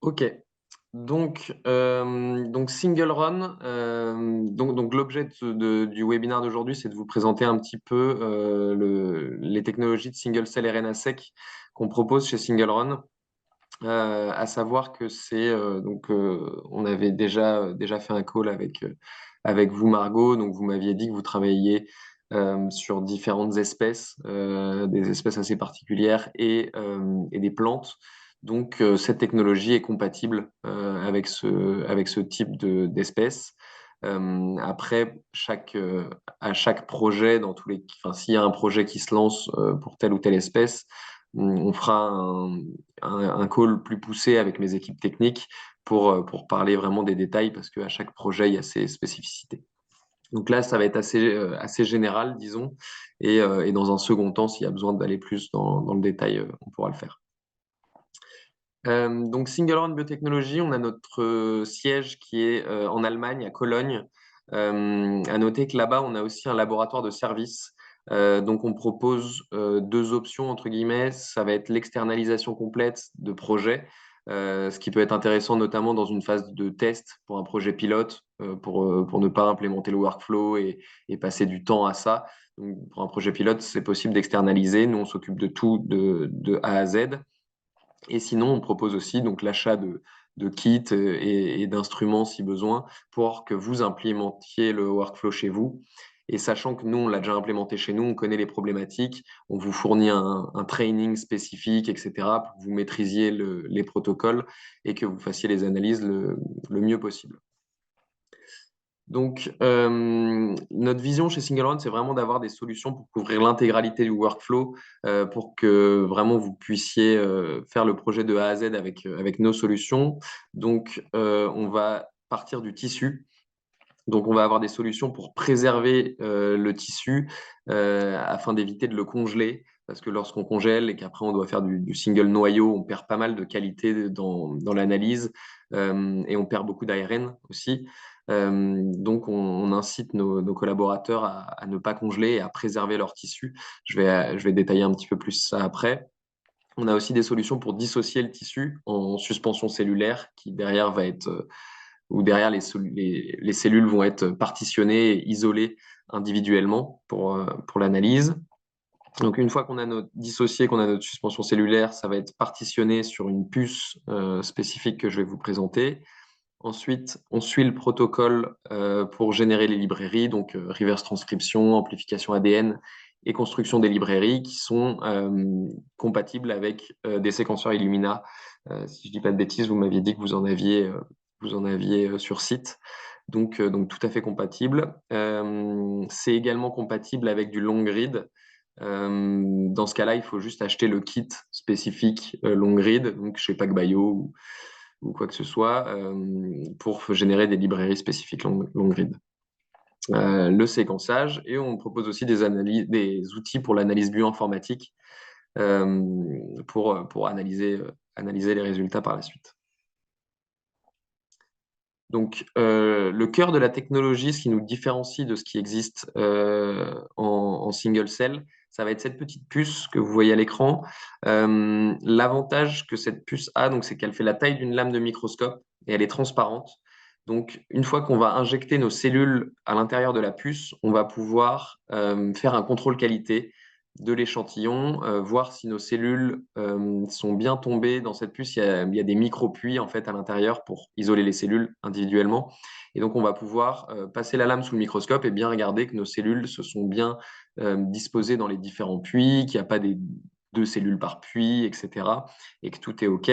Ok. Donc Single Run. Donc l'objet du webinaire d'aujourd'hui, c'est de vous présenter un petit peu les technologies de single cell RNA-seq qu'on propose chez Single Run. À savoir que on avait déjà fait un call avec vous, Margot. Donc vous m'aviez dit que vous travailliez sur différentes espèces, des espèces assez particulières et des plantes. Donc cette technologie est compatible avec ce type d'espèces. Après, à chaque projet, enfin, s'il y a un projet qui se lance pour telle ou telle espèce, on fera un call plus poussé avec mes équipes techniques pour parler vraiment des détails parce qu'à chaque projet, il y a ses spécificités. Donc là, ça va être assez général, disons, et dans un second temps, s'il y a besoin d'aller plus dans le détail, on pourra le faire. Donc Single Run Biotechnologie, on a notre siège qui est en Allemagne, à Cologne. À noter que là-bas, on a aussi un laboratoire de service. Donc on propose deux options, entre guillemets. Ça va être l'externalisation complète de projets, ce qui peut être intéressant notamment dans une phase de test pour un projet pilote, pour ne pas implémenter le workflow et passer du temps à ça. Donc, pour un projet pilote, c'est possible d'externaliser. Nous, on s'occupe de tout de A à Z. Et sinon, on propose aussi donc l'achat de kits et d'instruments si besoin pour que vous implémentiez le workflow chez vous. Et sachant que nous, on l'a déjà implémenté chez nous, on connaît les problématiques, on vous fournit un training spécifique, etc., pour que vous maîtrisiez les protocoles et que vous fassiez les analyses le mieux possible. Donc, notre vision chez SingleRun, c'est vraiment d'avoir des solutions pour couvrir l'intégralité du workflow, pour que vraiment vous puissiez faire le projet de A à Z avec nos solutions. Donc, on va partir du tissu. Donc, on va avoir des solutions pour préserver le tissu afin d'éviter de le congeler. Parce que lorsqu'on congèle et qu'après on doit faire du single noyau, on perd pas mal de qualité dans l'analyse et on perd beaucoup d'ARN aussi. Donc, on incite nos collaborateurs à ne pas congeler et à préserver leur tissu. Je vais détailler un petit peu plus ça après. On a aussi des solutions pour dissocier le tissu en suspension cellulaire qui derrière va être où derrière les cellules vont être partitionnées et isolées individuellement pour l'analyse. Donc une fois qu'on a notre dissocié, qu'on a notre suspension cellulaire, ça va être partitionné sur une puce spécifique que je vais vous présenter. Ensuite, on suit le protocole pour générer les librairies, donc reverse transcription, amplification ADN et construction des librairies qui sont compatibles avec des séquenceurs Illumina. Si je dis pas de bêtises, vous m'aviez dit que vous en aviez sur site. Donc tout à fait compatible. C'est également compatible avec du long grid. Dans ce cas-là, il faut juste acheter le kit spécifique long grid, donc chez PacBio ou quoi que ce soit, pour générer des librairies spécifiques long grid. Le séquençage, et on propose aussi des outils pour l'analyse bioinformatique pour analyser les résultats par la suite. Donc, le cœur de la technologie, ce qui nous différencie de ce qui existe en single cell, ça va être cette petite puce que vous voyez à l'écran. L'avantage que cette puce a, donc, c'est qu'elle fait la taille d'une lame de microscope et elle est transparente. Donc, une fois qu'on va injecter nos cellules à l'intérieur de la puce, on va pouvoir faire un contrôle qualité de l'échantillon, voir si nos cellules sont bien tombées dans cette puce. Il y a des micro-puits en fait à l'intérieur pour isoler les cellules individuellement. Et donc on va pouvoir passer la lame sous le microscope et bien regarder que nos cellules se sont bien disposées dans les différents puits, qu'il n'y a pas des deux cellules par puits, etc. Et que tout est OK.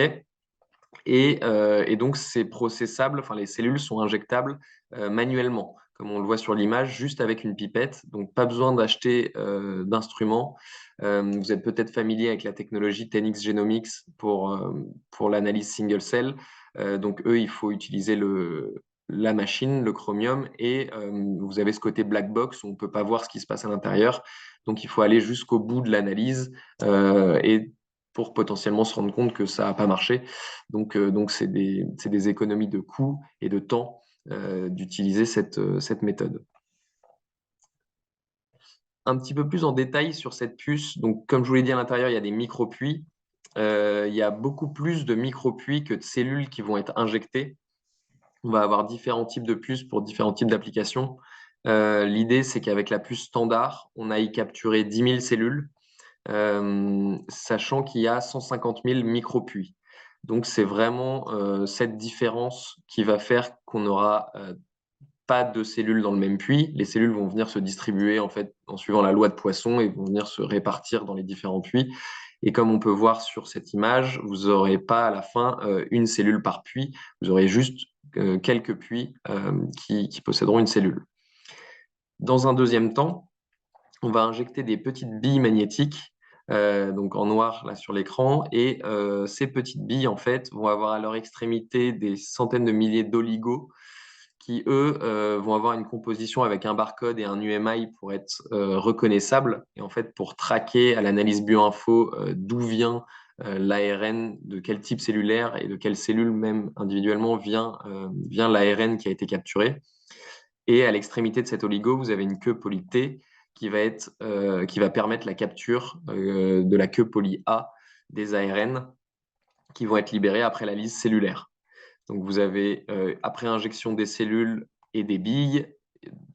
Et donc, c'est processable, enfin, les cellules sont injectables manuellement, comme on le voit sur l'image, juste avec une pipette. Donc, pas besoin d'acheter d'instruments. Vous êtes peut-être familier avec la technologie 10x Genomics pour l'analyse single cell. Donc, eux, il faut utiliser la machine, le Chromium, et vous avez ce côté black box où on ne peut pas voir ce qui se passe à l'intérieur. Donc, il faut aller jusqu'au bout de l'analyse et pour potentiellement se rendre compte que ça n'a pas marché. Donc c'est des économies de coûts et de temps d'utiliser cette méthode. Un petit peu plus en détail sur cette puce. Donc, comme je vous l'ai dit à l'intérieur, il y a des micro-puits. il y a beaucoup plus de micropuits que de cellules qui vont être injectées. On va avoir différents types de puces pour différents types d'applications. L'idée, c'est qu'avec la puce standard, on aille capturer 10 000 cellules, sachant qu'il y a 150 000 micropuits. Donc, c'est vraiment cette différence qui va faire qu'on n'aura pas de cellules dans le même puits. Les cellules vont venir se distribuer en fait en suivant la loi de Poisson et vont venir se répartir dans les différents puits. Et comme on peut voir sur cette image, vous n'aurez pas à la fin une cellule par puits, vous aurez juste quelques puits qui posséderont une cellule. Dans un deuxième temps, on va injecter des petites billes magnétiques, donc en noir là sur l'écran, et ces petites billes en fait vont avoir à leur extrémité des centaines de milliers d'oligos qui, eux, vont avoir une composition avec un barcode et un UMI pour être reconnaissables. Et en fait, pour traquer à l'analyse bioinfo d'où vient l'ARN, de quel type cellulaire et de quelle cellule même individuellement vient l'ARN qui a été capturé. Et à l'extrémité de cet oligo, vous avez une queue poly T qui va permettre la capture de la queue poly A des ARN qui vont être libérés après la lyse cellulaire. Donc vous avez, après injection des cellules et des billes,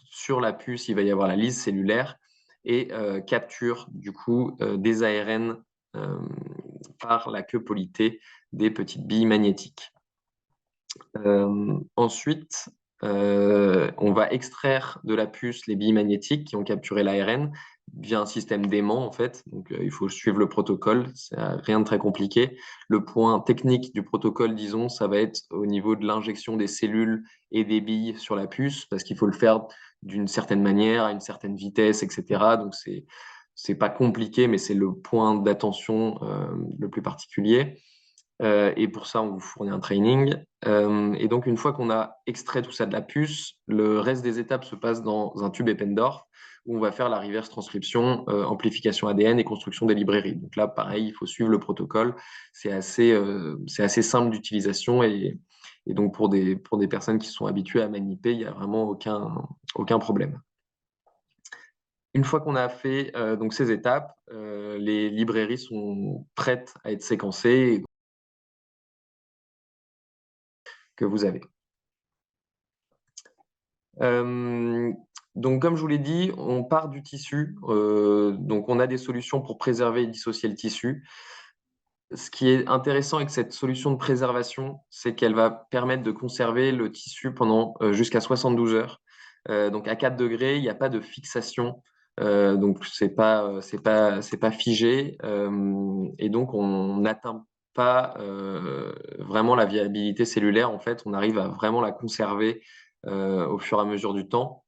sur la puce, il va y avoir la lyse cellulaire et capture du coup des ARN euh, par la queue poly T des petites billes magnétiques. Ensuite, on va extraire de la puce les billes magnétiques qui ont capturé l'ARN via un système d'aimant en fait. Donc, il faut suivre le protocole, c'est rien de très compliqué. Le point technique du protocole, disons, ça va être au niveau de l'injection des cellules et des billes sur la puce, parce qu'il faut le faire d'une certaine manière, à une certaine vitesse, etc. Donc, c'est pas compliqué, mais c'est le point d'attention le plus particulier. Et pour ça, on vous fournit un training. Et donc, une fois qu'on a extrait tout ça de la puce, le reste des étapes se passe dans un tube Eppendorf où on va faire la reverse transcription, amplification ADN et construction des librairies. Donc là, pareil, il faut suivre le protocole. C'est assez simple d'utilisation et donc pour des personnes qui sont habituées à maniper, il n'y a vraiment aucun problème. Une fois qu'on a fait donc ces étapes, les librairies sont prêtes à être séquencées que vous avez. Euh, donc, comme je vous l'ai dit, on part du tissu. Donc, on a des solutions pour préserver et dissocier le tissu. Ce qui est intéressant avec cette solution de préservation, c'est qu'elle va permettre de conserver le tissu pendant jusqu'à 72 heures. Donc, à 4 degrés, il n'y a pas de fixation. Donc, c'est pas figé. Et donc, on n'atteint pas vraiment la viabilité cellulaire. En fait, on arrive à vraiment la conserver au fur et à mesure du temps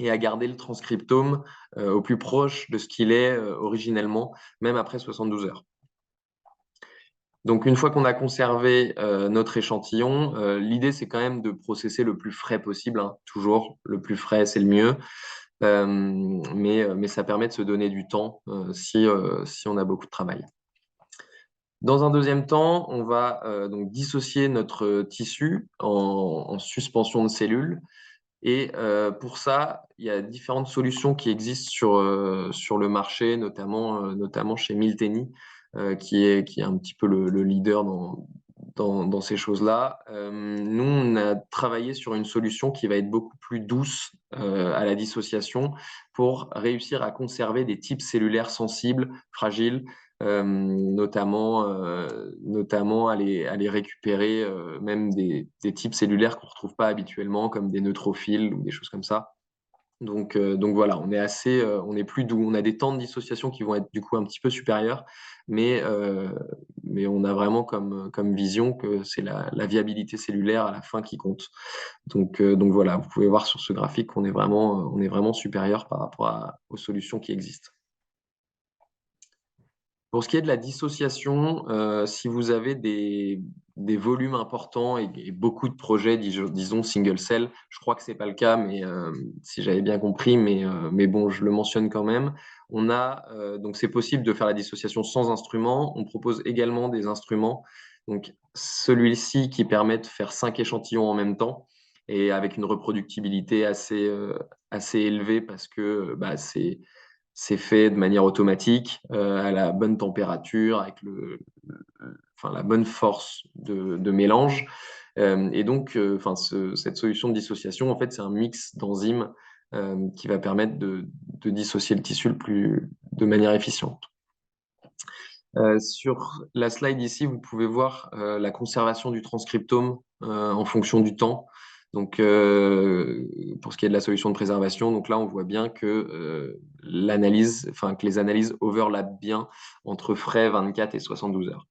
et à garder le transcriptome au plus proche de ce qu'il est originellement, même après 72 heures. Donc, une fois qu'on a conservé notre échantillon, l'idée, c'est quand même de processer le plus frais possible, hein. Toujours, le plus frais, c'est le mieux. Mais ça permet de se donner du temps si on a beaucoup de travail. Dans un deuxième temps, on va donc dissocier notre tissu en suspension de cellules. Et pour ça, il y a différentes solutions qui existent sur le marché, notamment chez Miltenny, qui est un petit peu le leader dans ces choses-là. Nous, on a travaillé sur une solution qui va être beaucoup plus douce à la dissociation pour réussir à conserver des types cellulaires sensibles, fragiles, notamment à les récupérer, même des types cellulaires qu'on ne retrouve pas habituellement, comme des neutrophiles ou des choses comme ça. Donc voilà, on est plus doux. On a des temps de dissociation qui vont être du coup un petit peu supérieurs, mais, euh, mais on a vraiment comme vision que c'est la viabilité cellulaire à la fin qui compte. Donc voilà, vous pouvez voir sur ce graphique qu'on est on est vraiment supérieur par rapport aux solutions qui existent. Pour ce qui est de la dissociation, si vous avez des volumes importants et beaucoup de projets, disons single cell, je crois que c'est pas le cas, mais si j'avais bien compris, mais bon, je le mentionne quand même. Donc c'est possible de faire la dissociation sans instrument. On propose également des instruments. Donc celui-ci qui permet de faire 5 échantillons en même temps et avec une reproductibilité assez élevée parce que c'est fait de manière automatique, à la bonne température, avec enfin, la bonne force de mélange. Et donc, enfin, cette solution de dissociation, en fait, c'est un mix d'enzymes qui va permettre de dissocier le tissu de manière efficiente. Sur la slide ici, vous pouvez voir la conservation du transcriptome en fonction du temps. Donc, pour ce qui est de la solution de préservation, donc là, on voit bien que que les analyses overlappent bien entre frais 24 et 72 heures.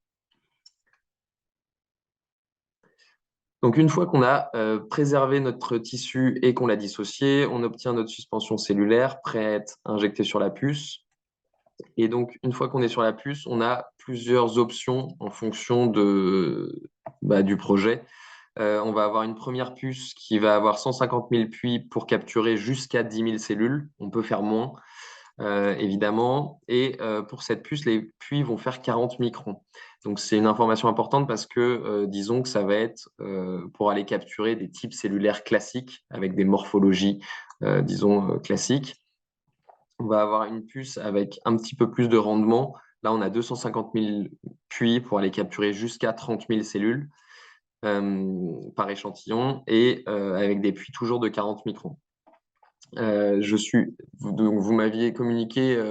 Donc, une fois qu'on a préservé notre tissu et qu'on l'a dissocié, on obtient notre suspension cellulaire prête à injecter sur la puce. Et donc, une fois qu'on est sur la puce, on a plusieurs options en fonction du projet. On va avoir une première puce qui va avoir 150 000 puits pour capturer jusqu'à 10 000 cellules. On peut faire moins, évidemment. Et pour cette puce, les puits vont faire 40 microns. Donc, c'est une information importante parce que, disons que ça va être pour aller capturer des types cellulaires classiques avec des morphologies, classiques. On va avoir une puce avec un petit peu plus de rendement. Là, on a 250 000 puits pour aller capturer jusqu'à 30 000 cellules par échantillon et avec des puits toujours de 40 microns. Vous m'aviez communiqué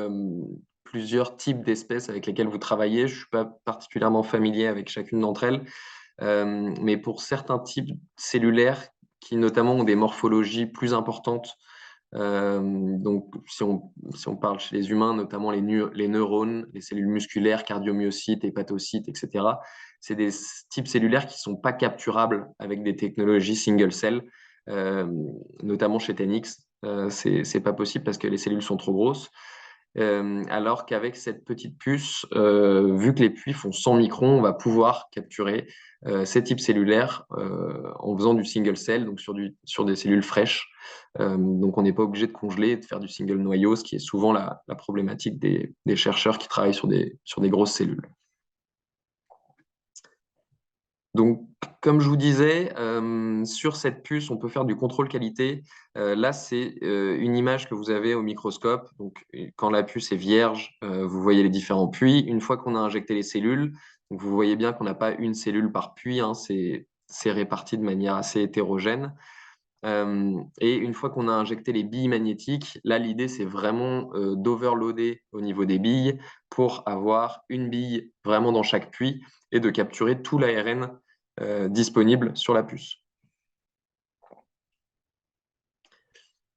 plusieurs types d'espèces avec lesquelles vous travaillez. Je ne suis pas particulièrement familier avec chacune d'entre elles, mais pour certains types cellulaires qui notamment ont des morphologies plus importantes, donc, si on parle chez les humains, notamment les neurones, les cellules musculaires, cardiomyocytes, hépatocytes, etc., c'est des types cellulaires qui ne sont pas capturables avec des technologies single cell, euh, notamment chez Tenix. C'est pas possible parce que les cellules sont trop grosses. Alors qu'avec cette petite puce, vu que les puits font 100 microns, on va pouvoir capturer ces types cellulaires en faisant du single cell, donc sur des cellules fraîches. Donc on n'est pas obligé de congeler et de faire du single noyau, ce qui est souvent la problématique des chercheurs qui travaillent sur des grosses cellules. Donc, comme je vous disais, sur cette puce, on peut faire du contrôle qualité. Là, c'est une image que vous avez au microscope. Donc, quand la puce est vierge, vous voyez les différents puits. Une fois qu'on a injecté les cellules, donc vous voyez bien qu'on n'a pas une cellule par puits, hein, c'est réparti de manière assez hétérogène. Et une fois qu'on a injecté les billes magnétiques, là, l'idée, c'est vraiment d'overloader au niveau des billes pour avoir une bille vraiment dans chaque puits et de capturer tout l'ARN disponible sur la puce.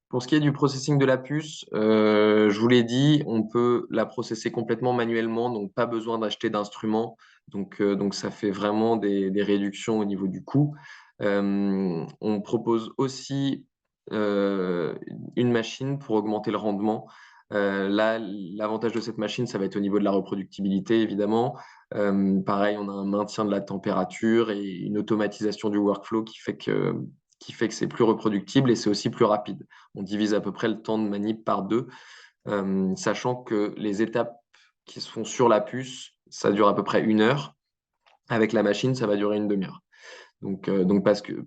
Pour ce qui est du processing de la puce, je vous l'ai dit, on peut la processer complètement manuellement, donc pas besoin d'acheter d'instruments. Donc ça fait vraiment des réductions au niveau du coût. On propose aussi une machine pour augmenter le rendement. Là, l'avantage de cette machine, ça va être au niveau de la reproductibilité, évidemment. Pareil, on a un maintien de la température et une automatisation du workflow qui fait que c'est plus reproductible et c'est aussi plus rapide. On divise à peu près le temps de manip par deux, sachant que les étapes qui se font sur la puce, ça dure à peu près 1 heure. Avec la machine, ça va durer une demi-heure. Donc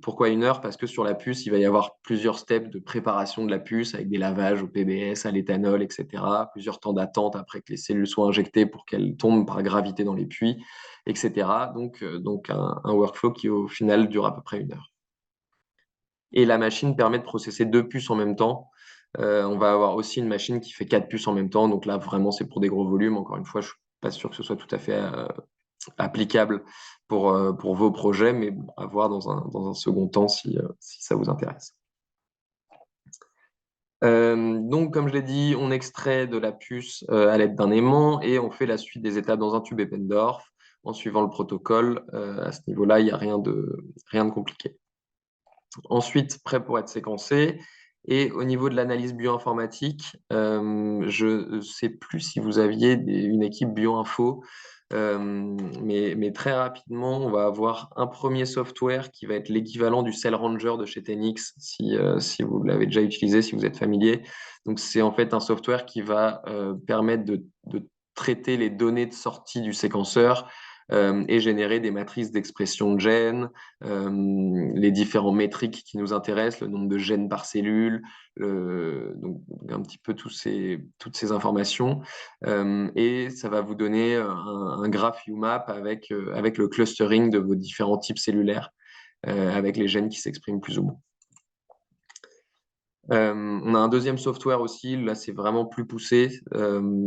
pourquoi 1 heure? Parce que sur la puce, il va y avoir plusieurs steps de préparation de la puce avec des lavages au PBS, à l'éthanol, etc. Plusieurs temps d'attente après que les cellules soient injectées pour qu'elles tombent par gravité dans les puits, etc. Donc un workflow qui au final dure à peu près 1 heure. Et la machine permet de processer 2 puces en même temps. On va avoir aussi une machine qui fait 4 puces en même temps. Donc là, vraiment, c'est pour des gros volumes. Encore une fois, je ne suis pas sûr que ce soit tout à fait applicable pour vos projets, mais bon, à voir dans un second temps si ça vous intéresse. Donc, comme je l'ai dit, on extrait de la puce à l'aide d'un aimant et on fait la suite des étapes dans un tube Eppendorf en suivant le protocole. À ce niveau-là, il n'y a rien de compliqué. Ensuite, prêt pour être séquencé. Et au niveau de l'analyse bioinformatique, je ne sais plus si vous aviez une équipe bioinfo, mais très rapidement, on va avoir un premier software qui va être l'équivalent du Cell Ranger de chez Tenix, si vous l'avez déjà utilisé, si vous êtes familier. Donc, c'est en fait un software qui va permettre de traiter les données de sortie du séquenceur et générer des matrices d'expression de gènes, les différents métriques qui nous intéressent, le nombre de gènes par cellule, donc un petit peu toutes ces informations. Et ça va vous donner un graph UMAP avec le clustering de vos différents types cellulaires, avec les gènes qui s'expriment plus ou moins. On a un deuxième software aussi, là c'est vraiment plus poussé.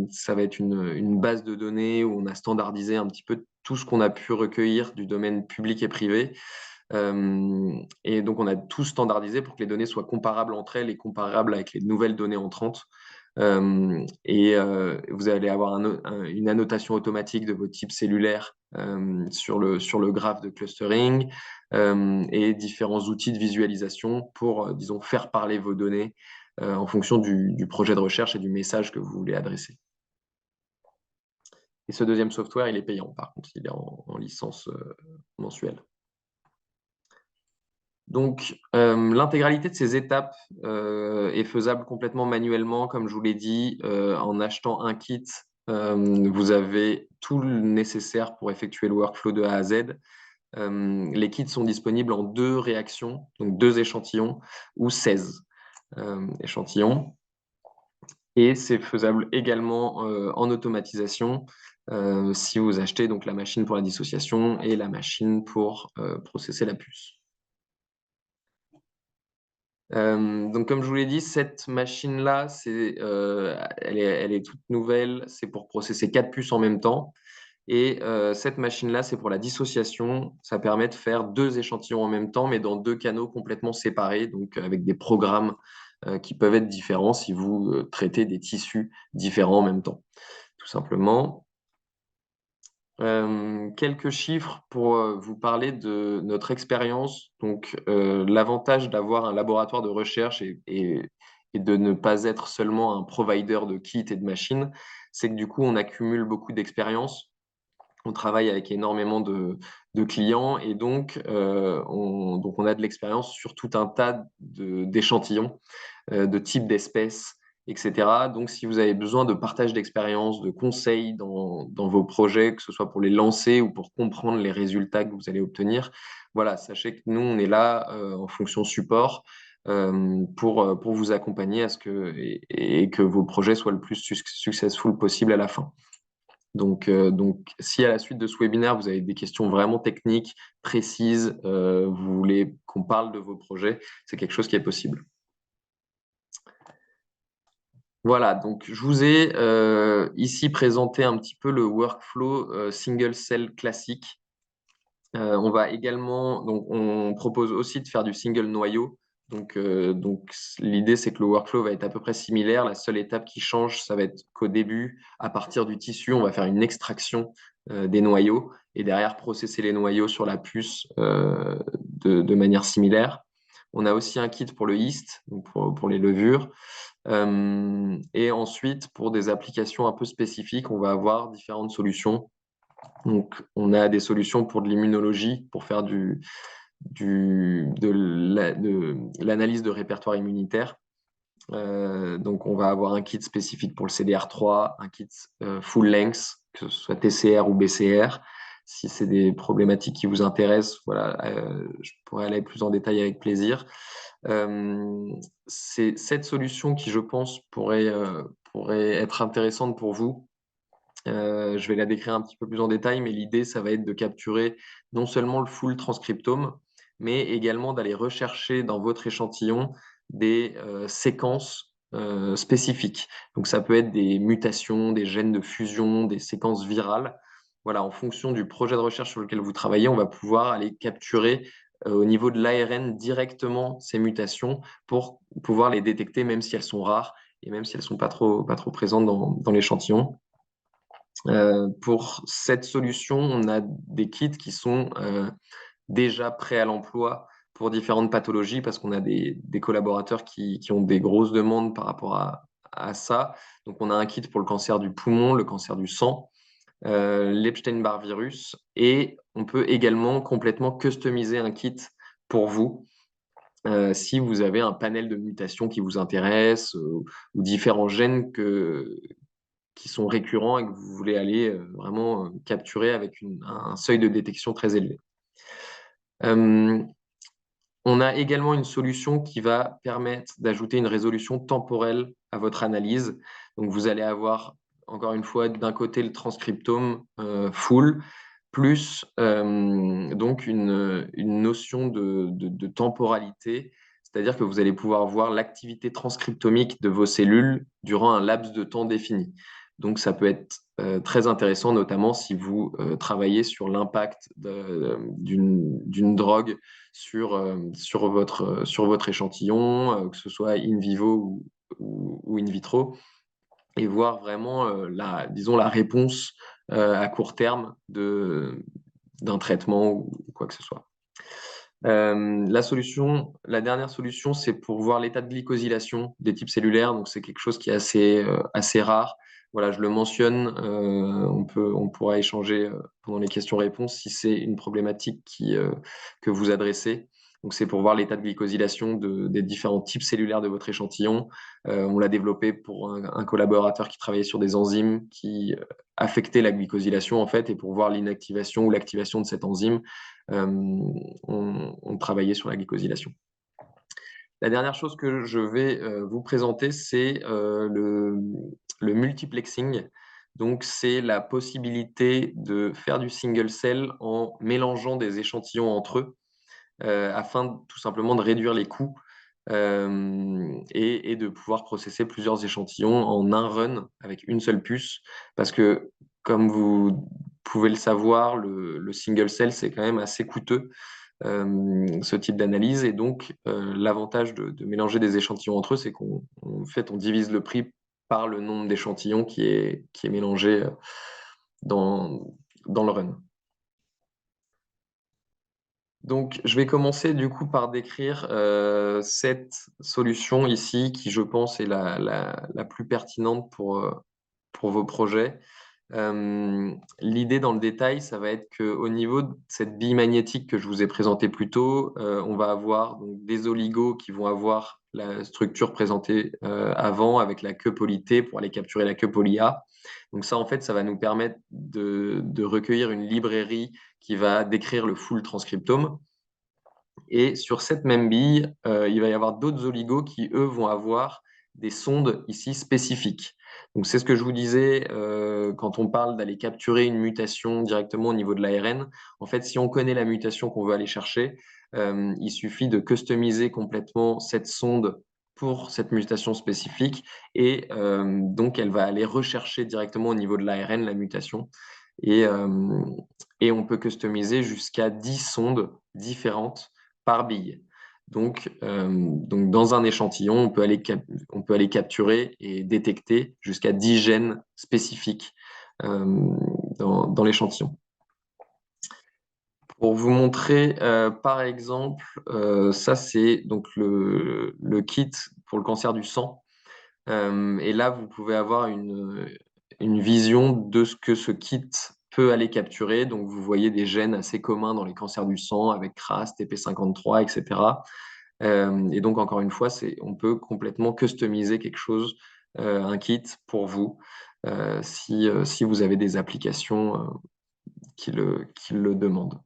Ça va être une base de données où on a standardisé un petit peu tout ce qu'on a pu recueillir du domaine public et privé. Et donc on a tout standardisé pour que les données soient comparables entre elles et comparables avec les nouvelles données entrantes. Vous allez avoir une annotation automatique de vos types cellulaires sur le graphe de clustering, et différents outils de visualisation pour, disons, faire parler vos données en fonction du projet de recherche et du message que vous voulez adresser. Et ce deuxième software, il est payant, par contre, il est en licence mensuelle. Donc, l'intégralité de ces étapes est faisable complètement manuellement, comme je vous l'ai dit, en achetant un kit. Vous avez tout le nécessaire pour effectuer le workflow de A à Z. Les kits sont disponibles en 2 réactions, donc 2 échantillons ou 16 échantillons. Et c'est faisable également en automatisation si vous achetez donc la machine pour la dissociation et la machine pour processer la puce. Donc comme je vous l'ai dit, cette machine-là, elle est toute nouvelle, c'est pour processer 4 puces en même temps. Et cette machine-là, c'est pour la dissociation. Ça permet de faire 2 échantillons en même temps, mais dans 2 canaux complètement séparés, donc avec des programmes qui peuvent être différents si vous traitez des tissus différents en même temps, tout simplement. Quelques chiffres pour vous parler de notre expérience. Donc, l'avantage d'avoir un laboratoire de recherche et de ne pas être seulement un provider de kits et de machines, c'est que du coup, on accumule beaucoup d'expérience. On travaille avec énormément de clients et donc on a de l'expérience sur tout un tas d'échantillons, de types d'espèces, etc. Donc, si vous avez besoin de partage d'expérience, de conseils dans vos projets, que ce soit pour les lancer ou pour comprendre les résultats que vous allez obtenir, voilà, sachez que nous, on est là en fonction support pour vous accompagner à et que vos projets soient le plus successful possible à la fin. Donc, si à la suite de ce webinaire, vous avez des questions vraiment techniques, précises, vous voulez qu'on parle de vos projets, c'est quelque chose qui est possible. Voilà, donc je vous ai ici présenté un petit peu le workflow single cell classique. On va également, donc on propose aussi de faire du single noyau. Donc l'idée, c'est que le workflow va être à peu près similaire. La seule étape qui change, ça va être qu'au début, à partir du tissu, on va faire une extraction des noyaux et derrière processer les noyaux sur la puce de manière similaire. On a aussi un kit pour le yeast, donc pour les levures. Et ensuite, pour des applications un peu spécifiques, on va avoir différentes solutions. Donc, on a des solutions pour de l'immunologie, pour faire de l'analyse de répertoire immunitaire. Donc, on va avoir un kit spécifique pour le CDR3, un kit full length, que ce soit TCR ou BCR. Si c'est des problématiques qui vous intéressent, voilà, je pourrais aller plus en détail avec plaisir. C'est cette solution qui, je pense, pourrait être intéressante pour vous. Je vais la décrire un petit peu plus en détail, mais l'idée, ça va être de capturer non seulement le full transcriptome, mais également d'aller rechercher dans votre échantillon des séquences spécifiques. Donc, ça peut être des mutations, des gènes de fusion, des séquences virales. Voilà, en fonction du projet de recherche sur lequel vous travaillez, on va pouvoir aller capturer au niveau de l'ARN directement ces mutations pour pouvoir les détecter, même si elles sont rares et même si elles ne sont pas trop présentes dans l'échantillon. Pour cette solution, on a des kits qui sont déjà prêts à l'emploi pour différentes pathologies parce qu'on a des collaborateurs qui ont des grosses demandes par rapport à ça. Donc, on a un kit pour le cancer du poumon, le cancer du sang, l'Epstein-Barr virus, et on peut également complètement customiser un kit pour vous. Si vous avez un panel de mutations qui vous intéresse ou différents gènes qui sont récurrents et que vous voulez aller vraiment capturer avec un seuil de détection très élevé. On a également une solution qui va permettre d'ajouter une résolution temporelle à votre analyse. Donc, vous allez avoir, encore une fois, d'un côté le transcriptome full, plus donc une notion de temporalité, c'est-à-dire que vous allez pouvoir voir l'activité transcriptomique de vos cellules durant un laps de temps défini. Donc, ça peut être très intéressant, notamment si vous travaillez sur l'impact d'une drogue sur votre échantillon, que ce soit in vivo ou in vitro, et voir vraiment disons, la réponse à court terme d'un traitement ou quoi que ce soit. La dernière solution, c'est pour voir l'état de glycosylation des types cellulaires. Donc, c'est quelque chose qui est assez rare. Voilà, je le mentionne. On pourra échanger pendant les questions-réponses si c'est une problématique que vous adressez. Donc, c'est pour voir l'état de glycosylation des différents types cellulaires de votre échantillon. On l'a développé pour un collaborateur qui travaillait sur des enzymes qui affectaient la glycosylation, en fait, et pour voir l'inactivation ou l'activation de cette enzyme, on travaillait sur la glycosylation. La dernière chose que je vais vous présenter, c'est le multiplexing. Donc, c'est la possibilité de faire du single cell en mélangeant des échantillons entre eux afin tout simplement de réduire les coûts et de pouvoir processer plusieurs échantillons en un run avec une seule puce. Parce que, comme vous pouvez le savoir, le single cell, c'est quand même assez coûteux, ce type d'analyse. Et donc, l'avantage de mélanger des échantillons entre eux, c'est en fait, on divise le prix par le nombre d'échantillons qui est mélangé dans le run. Donc, je vais commencer du coup par décrire cette solution ici qui, je pense, est la plus pertinente pour vos projets. L'idée dans le détail, ça va être qu'au niveau de cette bille magnétique que je vous ai présentée plus tôt, on va avoir donc, des oligos qui vont avoir la structure présentée avant avec la queue poly T pour aller capturer la queue poly A. Donc ça, en fait, ça va nous permettre de recueillir une librairie qui va décrire le full transcriptome. Et sur cette même bille, il va y avoir d'autres oligos qui, eux, vont avoir des sondes ici spécifiques. Donc, c'est ce que je vous disais quand on parle d'aller capturer une mutation directement au niveau de l'ARN. En fait, si on connaît la mutation qu'on veut aller chercher, il suffit de customiser complètement cette sonde pour cette mutation spécifique et donc elle va aller rechercher directement au niveau de l'ARN la mutation et, et on peut customiser jusqu'à 10 sondes différentes par bille. Donc, dans un échantillon, on peut aller capturer et détecter jusqu'à 10 gènes spécifiques dans l'échantillon. Pour vous montrer, par exemple, ça c'est donc le kit pour le cancer du sang. Et là, vous pouvez avoir une vision de ce que ce kit peut aller capturer. Donc, vous voyez des gènes assez communs dans les cancers du sang avec CRAS, TP53, etc. Et donc, encore une fois, on peut complètement customiser quelque chose, un kit pour vous, si vous avez des applications qui le demandent.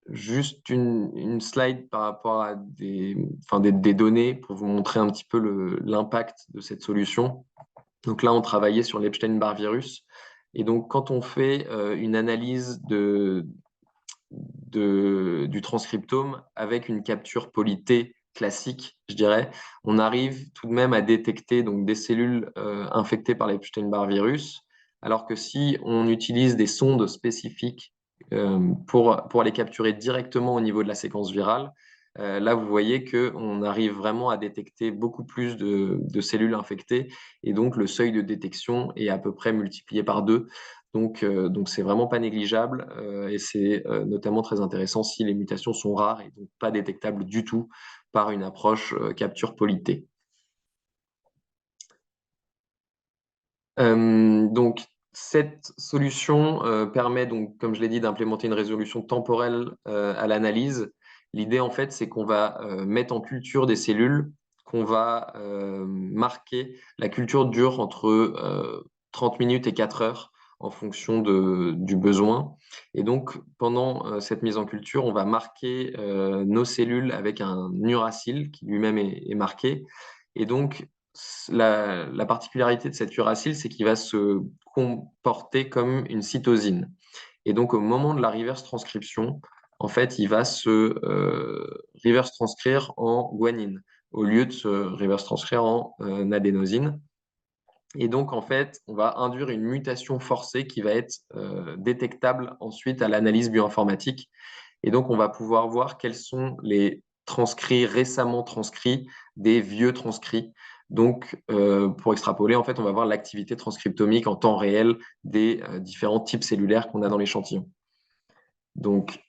Juste une slide par rapport à des données pour vous montrer un petit peu l'impact de cette solution. Donc là, on travaillait sur l'Epstein-Barr virus. Et donc, quand on fait une analyse du transcriptome avec une capture poly T classique, je dirais, on arrive tout de même à détecter donc, des cellules infectées par l'Epstein-Barr virus, alors que si on utilise des sondes spécifiques pour les capturer directement au niveau de la séquence virale, là, vous voyez qu'on arrive vraiment à détecter beaucoup plus de cellules infectées et donc le seuil de détection est à peu près multiplié par 2. Donc, c'est vraiment pas négligeable et c'est notamment très intéressant si les mutations sont rares et donc pas détectables du tout par une approche capture poly T. Donc, cette solution permet, donc, comme je l'ai dit, d'implémenter une résolution temporelle à l'analyse. L'idée, en fait, c'est qu'on va mettre en culture des cellules qu'on va marquer. La culture dure entre 30 minutes et 4 heures en fonction du besoin. Et donc, pendant cette mise en culture, on va marquer nos cellules avec un uracile qui lui-même est marqué. Et donc, la particularité de cet uracile, c'est qu'il va se comporter comme une cytosine. Et donc, au moment de la reverse transcription, en fait, il va se reverse transcrire en guanine au lieu de se reverse transcrire en adénosine. Et donc, en fait, on va induire une mutation forcée qui va être détectable ensuite à l'analyse bioinformatique. Et donc, on va pouvoir voir quels sont les transcrits récemment transcrits des vieux transcrits. Donc, pour extrapoler, en fait, on va voir l'activité transcriptomique en temps réel des différents types cellulaires qu'on a dans l'échantillon. Donc,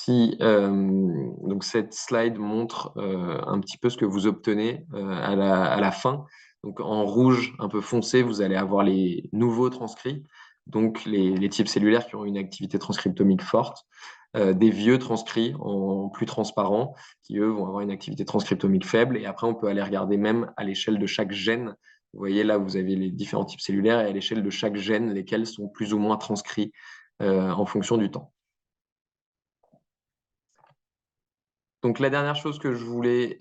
donc cette slide montre un petit peu ce que vous obtenez à la fin. Donc, en rouge un peu foncé, vous allez avoir les nouveaux transcrits, donc les types cellulaires qui ont une activité transcriptomique forte, des vieux transcrits en plus transparent, qui eux vont avoir une activité transcriptomique faible. Et après, on peut aller regarder même à l'échelle de chaque gène. Vous voyez là, vous avez les différents types cellulaires et à l'échelle de chaque gène, lesquels sont plus ou moins transcrits en fonction du temps. Donc la dernière chose que je voulais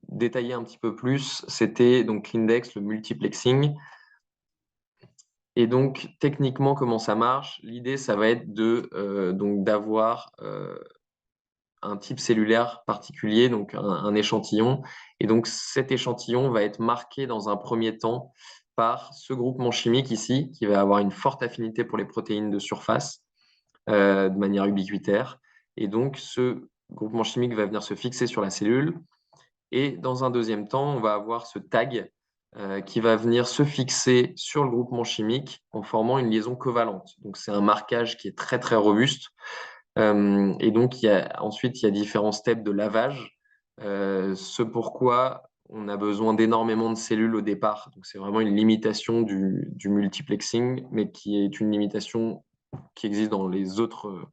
détailler un petit peu plus, c'était donc l'index, le multiplexing. Et donc techniquement, comment ça marche? L'idée, ça va être donc d'avoir un type cellulaire particulier, donc un échantillon. Et donc cet échantillon va être marqué dans un premier temps par ce groupement chimique ici, qui va avoir une forte affinité pour les protéines de surface de manière ubiquitaire. Et donc ce groupement chimique va venir se fixer sur la cellule. Et dans un deuxième temps, on va avoir ce tag qui va venir se fixer sur le groupement chimique en formant une liaison covalente. Donc c'est un marquage qui est très très robuste. Et donc ensuite, il y a différents steps de lavage, ce pourquoi on a besoin d'énormément de cellules au départ. Donc c'est vraiment une limitation du multiplexing, mais qui est une limitation qui existe dans les autres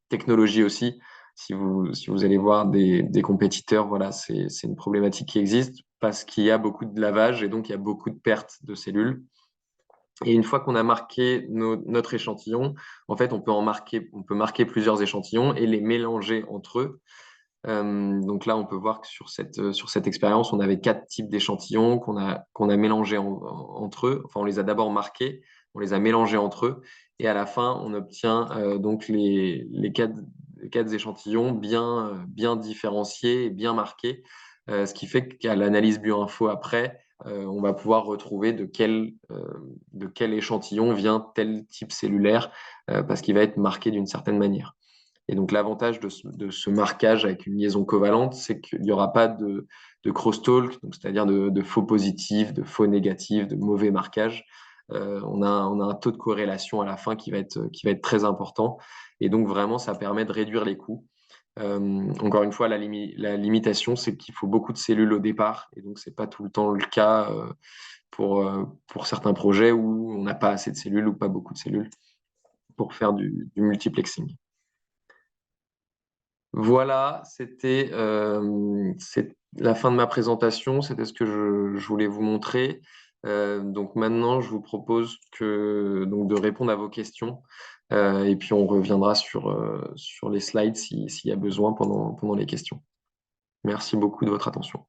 technologie aussi. Si vous allez voir des compétiteurs, voilà, c'est une problématique qui existe parce qu'il y a beaucoup de lavage et donc il y a beaucoup de pertes de cellules. Et une fois qu'on a marqué notre échantillon, en fait, on peut marquer plusieurs échantillons et les mélanger entre eux. Donc là, on peut voir que sur cette expérience, on avait 4 types d'échantillons qu'on a mélangés entre eux. Enfin, on les a d'abord marqués, on les a mélangés entre eux, et à la fin, on obtient donc les quatre échantillons bien différenciés et bien marqués, ce qui fait qu'à l'analyse bioinfo après, on va pouvoir retrouver de quel échantillon vient tel type cellulaire, parce qu'il va être marqué d'une certaine manière. Et donc, l'avantage de ce marquage avec une liaison covalente, c'est qu'il n'y aura pas de crosstalk, c'est-à-dire de faux positifs, de faux négatifs, de mauvais marquages. On a un taux de corrélation à la fin qui va être très important. Et donc, vraiment, ça permet de réduire les coûts. Encore une fois, la limitation, c'est qu'il faut beaucoup de cellules au départ. Et donc, ce n'est pas tout le temps le cas pour certains projets où on n'a pas assez de cellules ou pas beaucoup de cellules pour faire du multiplexing. Voilà, c'est la fin de ma présentation. C'était ce que je voulais vous montrer. Donc maintenant, je vous propose donc de répondre à vos questions. Et puis on reviendra sur les slides s'il y a besoin pendant les questions. Merci beaucoup de votre attention.